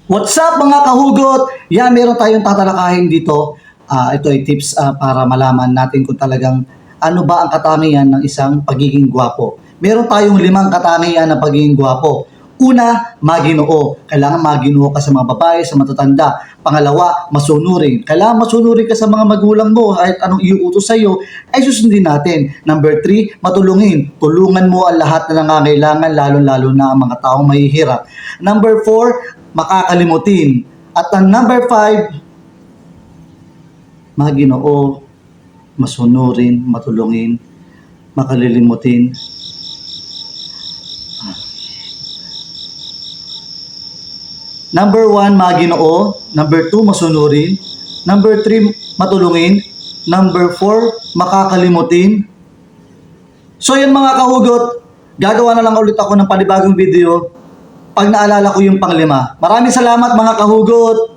What's up mga kahugot? Yan, meron tayong tatalakayin dito. Ito ay tips para malaman natin kung talagang ano ba ang katangian ng isang pagiging gwapo. Meron tayong 5 katangian ng pagiging gwapo. Una, maginoo. Kailangan maginoo ka sa mga babae, sa matatanda. Pangalawa, masunurin. Kailangan masunurin ka sa mga magulang mo. Kahit anong iuutos sa iyo, ay susundin natin. Number 3, matulungin. Tulungan mo ang lahat na nangangailangan, lalo-lalo na ang mga taong mahihirap. Number 4, makakalimutin. At ang number 5, maginoo, masunurin, matulungin, makalilimutin. Number 1, maginoo. Number 2, masunurin. Number 3, matulungin. Number 4, makakalimutin. So yan mga kahugot, gagawa na lang ulit ako ng panibagong video pag naalala ko yung pang-5. Maraming salamat mga kahugot!